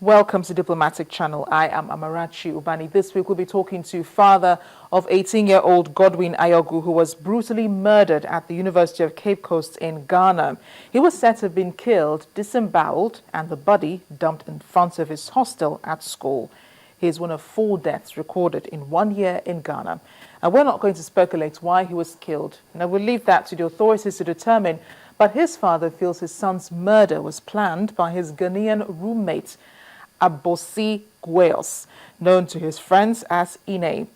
Welcome to Diplomatic Channel. I am Amarachi Ubani. This week we'll be talking to father of 18-year-old Godwin Ayogu, who was brutally murdered at the University of Cape Coast in Ghana. He was said to have been killed, disemboweled, and the body dumped in front of his hostel at school. He is one of 4 deaths recorded in 1 year in Ghana. And we're not going to speculate why he was killed. Now, we'll leave that to the authorities to determine. But his father feels his son's murder was planned by his Ghanaian roommate, Abosi Gueos, known to his friends as Ine.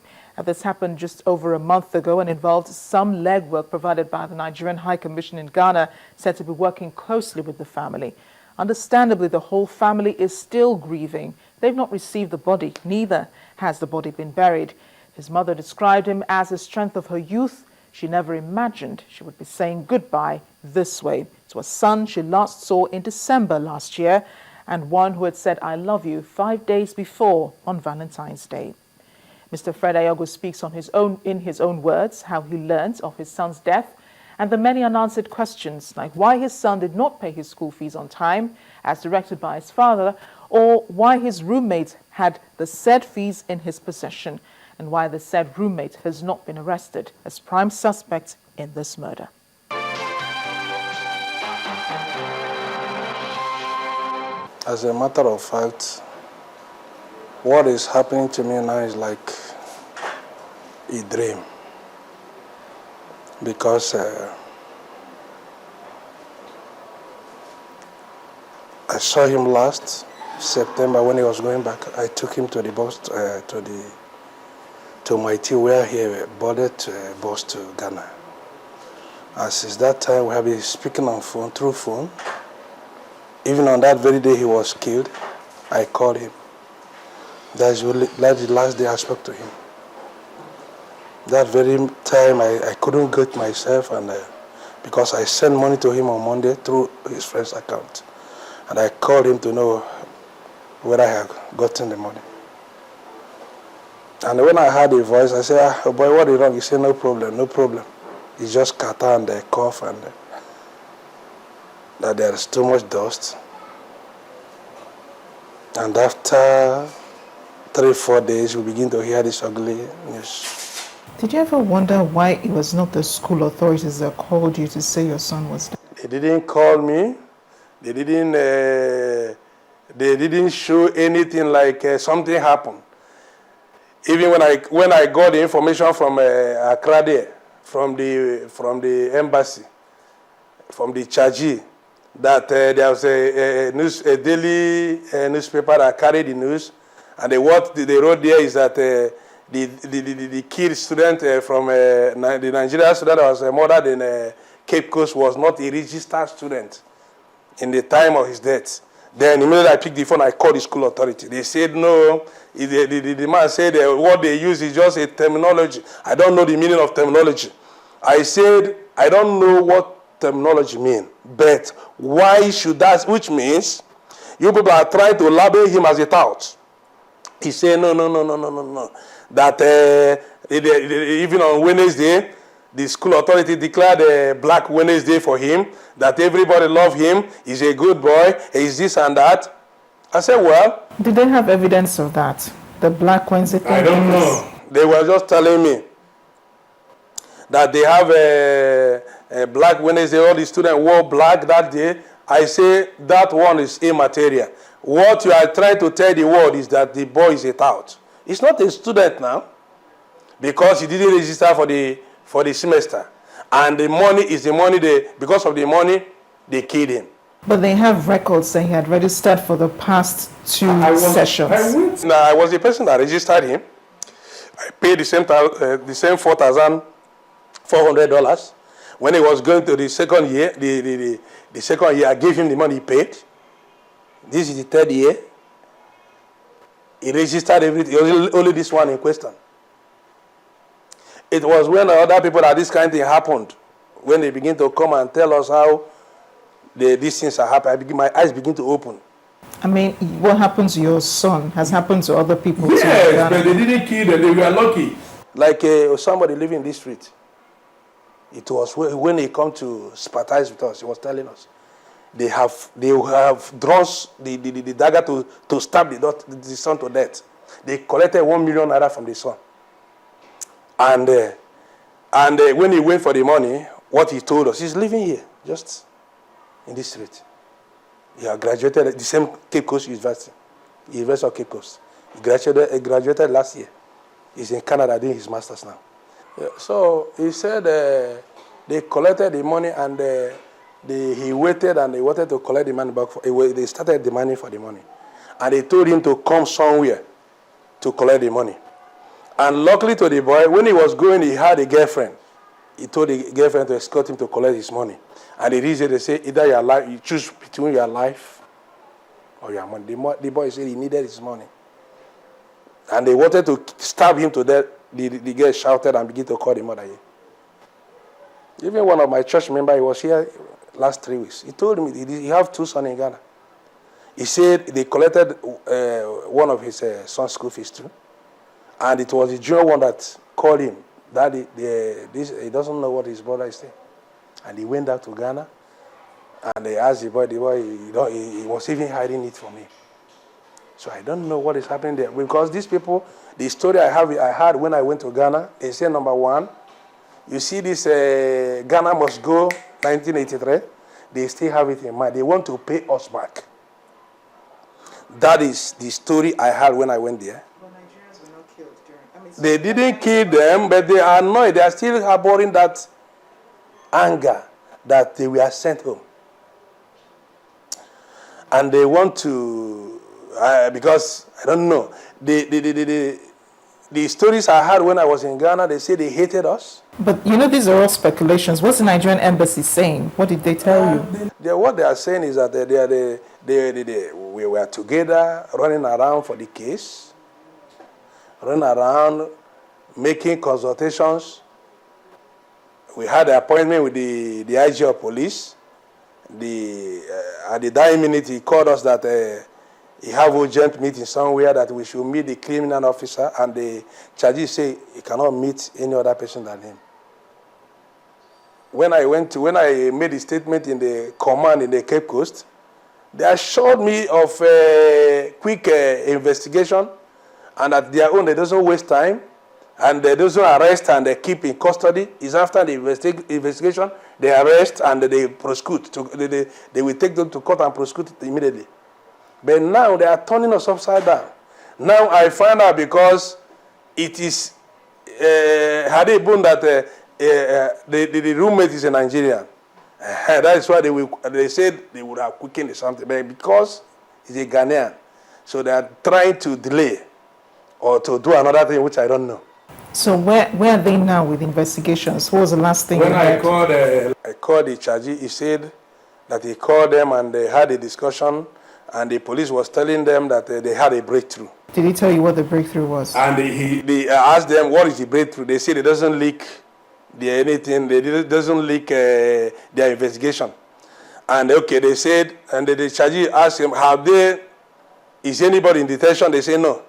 This happened just over a month ago and involved some legwork provided by the Nigerian High Commission in Ghana, said to be working closely with the family. Understandably, the whole family is still grieving. They've not received the body, neither has the body been buried. His mother described him as the strength of her youth. She never imagined she would be saying goodbye this way to a son she last saw in December last year, and one who had said, "I love you," 5 days before on Valentine's Day. Mr. Fred Ayogu speaks in his own words how he learned of his son's death and the many unanswered questions like why his son did not pay his school fees on time as directed by his father, or why his roommate had the said fees in his possession, and why the said roommate has not been arrested as prime suspect in this murder. As a matter of fact, what is happening to me now is like a dream. Because I saw him last September when he was going back. I took him to the bus, to Mighty, where he boarded a bus to Ghana. And since that time, we have been speaking on phone, through phone. Even on that very day he was killed, I called him. That's the last day I spoke to him. That very time I couldn't get myself, and because I sent money to him on Monday through his friend's account. And I called him to know whether I had gotten the money. And when I heard a voice, I said, "Oh boy, what is wrong?" He said, "No problem, no problem. It's just catarrh and cough and that there is too much dust." And after 3-4 days, we begin to hear this ugly news. Did you ever wonder why it was not the school authorities that called you to say your son was dead? They didn't call me. They didn't show anything like something happened. Even when I got the information from Accra there, from the embassy, from the chargee, that there was a daily newspaper that carried the news, and what they wrote there is that the kid student from the Nigerian student that was murdered in Cape Coast was not a registered student in the time of his death. Then immediately I picked the phone, I called the school authority. They said no. The man said what they use is just a terminology. I don't know the meaning of terminology. I said, I don't know what terminology means, but why should that, which means you people are trying to label him as a tout. He said, no. That even on Wednesday, the school authority declared Black Wednesday for him, that everybody love him, he's a good boy, he's this and that. I said, well. Did they have evidence of that? The Black Wednesday thing? I don't know. They were just telling me that they have a Black Wednesday, all the students wore black that day. I say that one is immaterial. What you are trying to tell the world is that the boy is a tout. He's not a student now because he didn't register for the semester. And the money is the money because of the money, they killed him. But they have records saying he had registered for the past 2 sessions. I was the person that registered him. I paid the same $4,400. When he was going to the second year, the second year, I gave him the money he paid. This is the 3rd year. He registered everything, only this one in question. It was when other people that this kind of thing happened, when they begin to come and tell us how these things are happening, my eyes begin to open. I mean, what happened to your son has happened to other people too. Yes, but they didn't kill them, they were lucky. Like somebody living in this street. It was when he come to sympathize with us, he was telling us. they have drawn the dagger to stab the son to death. They collected 1 million naira from the son. And when he went for the money, what he told us, he's living here, just in this street. He had graduated at the same Cape Coast University of Cape Coast. He graduated last year. He's in Canada doing his master's now. Yeah, so he said they collected the money and he waited and they wanted to collect the money back. They started demanding for the money. And they told him to come somewhere to collect the money. And luckily to the boy, when he was going, he had a girlfriend. He told the girlfriend to escort him to collect his money. And the reason they say, either your life, you choose between your life or your money. The boy said he needed his money. And they wanted to stab him to death. The girl shouted and began to call the mother here. Even one of my church members, he was here last 3 weeks. He told me he have 2 sons in Ghana. He said they collected one of his son's school fees too. And it was the junior one that called him. Daddy, he doesn't know what his brother is saying. And he went down to Ghana. And they asked the boy, he was even hiding it from me. So I don't know what is happening there. Because these people, the story I had when I went to Ghana, they say number 1, you see this Ghana must go 1983, they still have it in mind. They want to pay us back. That is the story I had when I went there. But Nigerians were not killed during. They didn't kill them, but they are annoyed. They are still harboring that anger that they were sent home. And they want to, because, I don't know, the stories I had when I was in Ghana, they say they hated us. But these are all speculations. What's the Nigerian embassy saying? What did they tell you? What they are saying is that we were together, running around for the case, running around, making consultations. We had an appointment with the IG of police. At the dying minute, he called us that he have urgent meeting somewhere that we should meet the criminal officer, and the charges say he cannot meet any other person than him. When I made a statement in the command in the Cape Coast, they assured me of a quick investigation, and at their own, they doesn't waste time, and they doesn't arrest and they keep in custody. It's after the investigation, they arrest and they prosecute. They will take them to court and prosecute immediately. But now they are turning us upside down. Now I find out because it is Hadebun that the roommate is a Nigerian. That is why they said they would have quickened something. But because he's a Ghanaian, so they are trying to delay or to do another thing which I don't know. So where are they now with investigations? What was the last thing when you I heard? called the chargee, he said that he called them and they had a discussion, and the police was telling them that they had a breakthrough. Did he tell you what the breakthrough was? And they asked them, what is the breakthrough? They said it doesn't leak anything, it doesn't leak their investigation. And okay, they said, and the chargee asked him, is anybody in detention? They say no.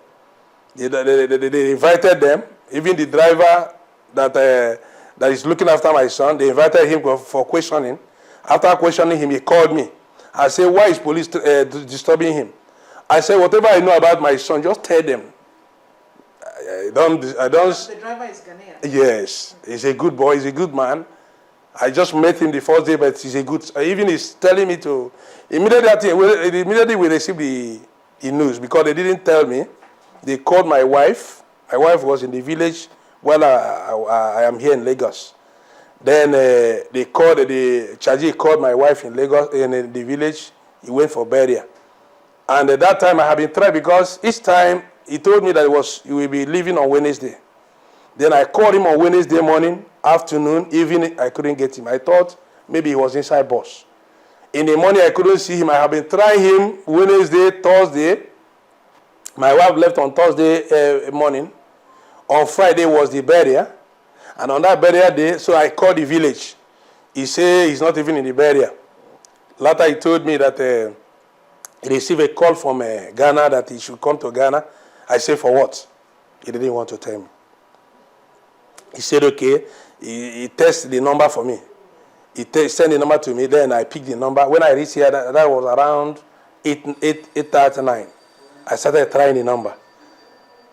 They invited them, even the driver that is looking after my son, they invited him for questioning. After questioning him, he called me. I said, why is police disturbing him? I said, whatever I know about my son, just tell them. I don't. The driver is Ghanaian. Yes, he's a good boy. He's a good man. I just met him the first day, but he's a good. Even he's telling me to immediately we received the news because they didn't tell me. They called my wife. My wife was in the village while I am here in Lagos. Then the chargee called my wife in Lagos in the village. He went for burial, and at that time I have been trying because each time he told me that he will be leaving on Wednesday. Then I called him on Wednesday morning, afternoon, evening. I couldn't get him. I thought maybe he was inside bus. In the morning I couldn't see him. I have been trying him Wednesday, Thursday. My wife left on Thursday morning. On Friday was the burial. And on that burial day, so I called the village. He said he's not even in the burial. Later he told me that he received a call from Ghana that he should come to Ghana. I said, for what? He didn't want to tell me. He said, okay. He tested the number for me. He sent the number to me. Then I picked the number. When I reached here, that was around 8:39. I started trying the number.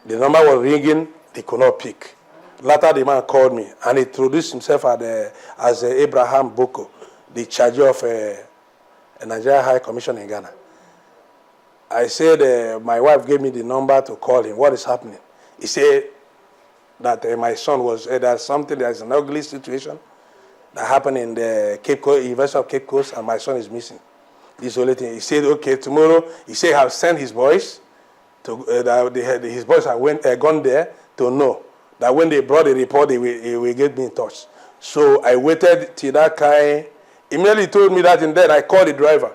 The number was ringing. They could not pick. Later, the man called me and he introduced himself as Abraham Boko, the charge of a Nigerian High Commission in Ghana. I said, my wife gave me the number to call him. What is happening? He said that my son was, there's an ugly situation that happened in the Cape Coast, University of Cape Coast, and my son is missing. This only thing. He said, okay, tomorrow, he said, I've sent his boys to, his boys have gone there to know that when they brought the report, he will get me in touch. So I waited till that guy immediately told me that, and then I called the driver.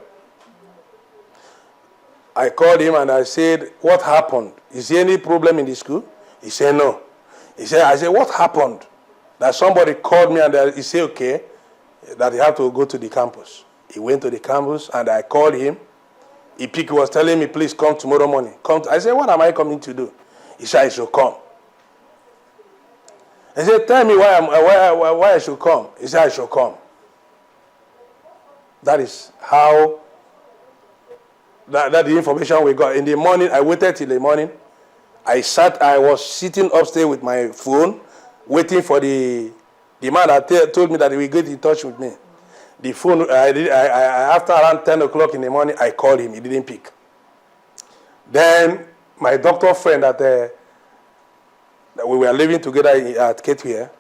I called him and I said, what happened? Is there any problem in the school? He said, no. I said, what happened? That somebody called me and he said, okay, that he had to go to the campus. He went to the campus and I called him. He was telling me, please come tomorrow morning. I said, what am I coming to do? He said, I should come. I said, tell me why I should come. He said, I should come. That is how, that the information we got. In the morning, I waited till the morning. I was sitting upstairs with my phone, waiting for the man that told me that he will get in touch with me. The phone, after around 10 o'clock in the morning, I called him. He didn't pick. Then my doctor friend that we were living together at Cape here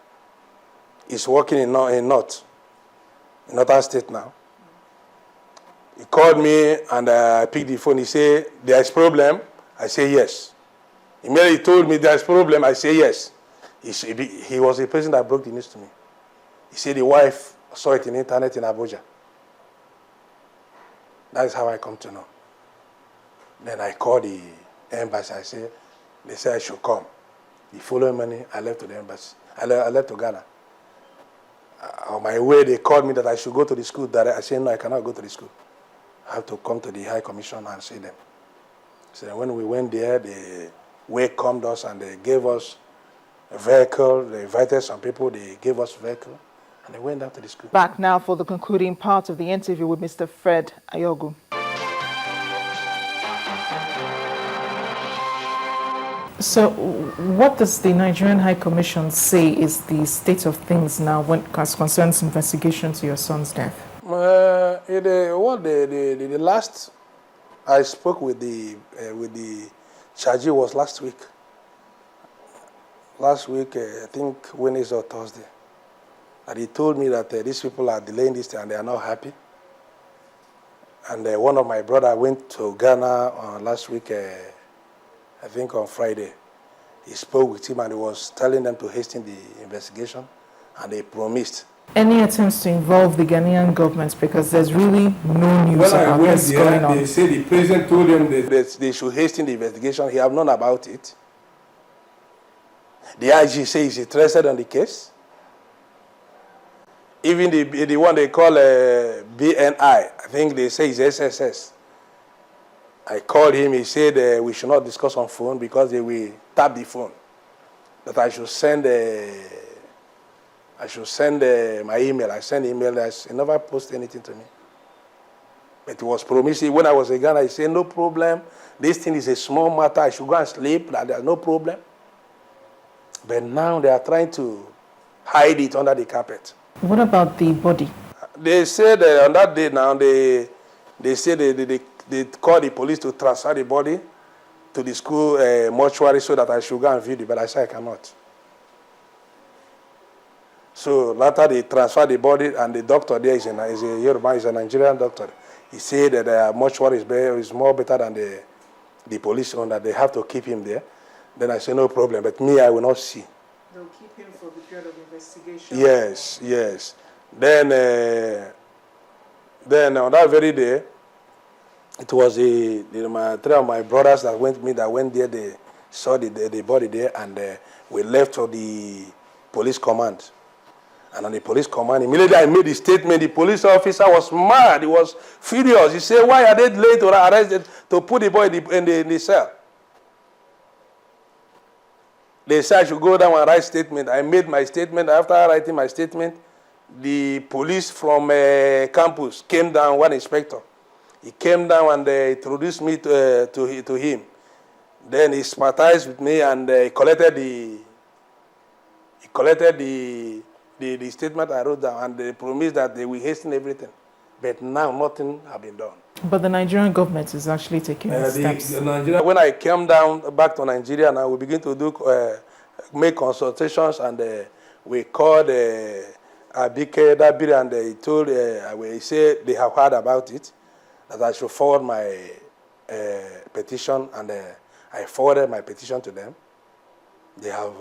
is working in Northern State now. He called me and I picked the phone. He said, there is problem. I say yes. Immediately he told me there is problem. I say yes. He was the person that broke the news to me. He said the wife saw it in the internet in Abuja. That is how I come to know. Then I called the embassy. They said I should come. The following morning, I left to the embassy. I left to Ghana. On my way, they called me that I should go to the school. I said, no, I cannot go to the school. I have to come to the High Commission and see them. So when we went there, they welcomed us and they gave us a vehicle. They invited some people. They gave us a vehicle. And they went down to the school. Back now for the concluding part of the interview with Mr. Fred Ayogu. So what does the Nigerian High Commission say is the state of things now when it concerns investigation to your son's death? The last I spoke with the chargee was last week. Last week, I think Wednesday or Thursday. And he told me that these people are delaying this and they are not happy. And one of my brother went to Ghana last week, I think on Friday. He spoke with him and he was telling them to hasten the investigation, and they promised. Any attempts to involve the Ghanaian government, because there's really no news about what's going on? They said the president told them that they should hasten the investigation. He have known about it. The IG says he's interested on the case. Even the one they call BNI, I think they say it's SSS. I called him. He said we should not discuss on phone because they will tap the phone. That I should send my email. I sent email. He never posted anything to me. But it was promised. When I was in Ghana, he said, no problem. This thing is a small matter. I should go and sleep. There's no problem. But now they are trying to hide it under the carpet. What about the body? They said on that day now, they said they called the police to transfer the body to the school mortuary so that I should go and view it, but I said I cannot. So later they transferred the body, and the doctor there is a Yoruba, is a Nigerian doctor. He said that the mortuary is more better than the police one, that they have to keep him there. Then I said, no problem, but me, I will not see. They'll keep him for the period of investigation? Yes, yes. Then on that very day, it was three of my brothers that went there. They saw the body there, and we left for the police command. And on the police command, immediately I made the statement. The police officer was mad. He was furious. He said, why are they late to arrest to put the boy in the cell? They said I should go down and write statement. I made my statement. After writing my statement, the police from campus came down, one inspector. He came down and introduced me to him. Then he sympathized with me and he collected the statement I wrote down, and they promised that they will hasten everything. But now nothing has been done. But the Nigerian government is actually taking steps. When I came down back to Nigeria, now we begin to make consultations, and we called Abike Dabiri, and he told, he said they have heard about it, that I should forward my petition, and I forwarded my petition to them. They have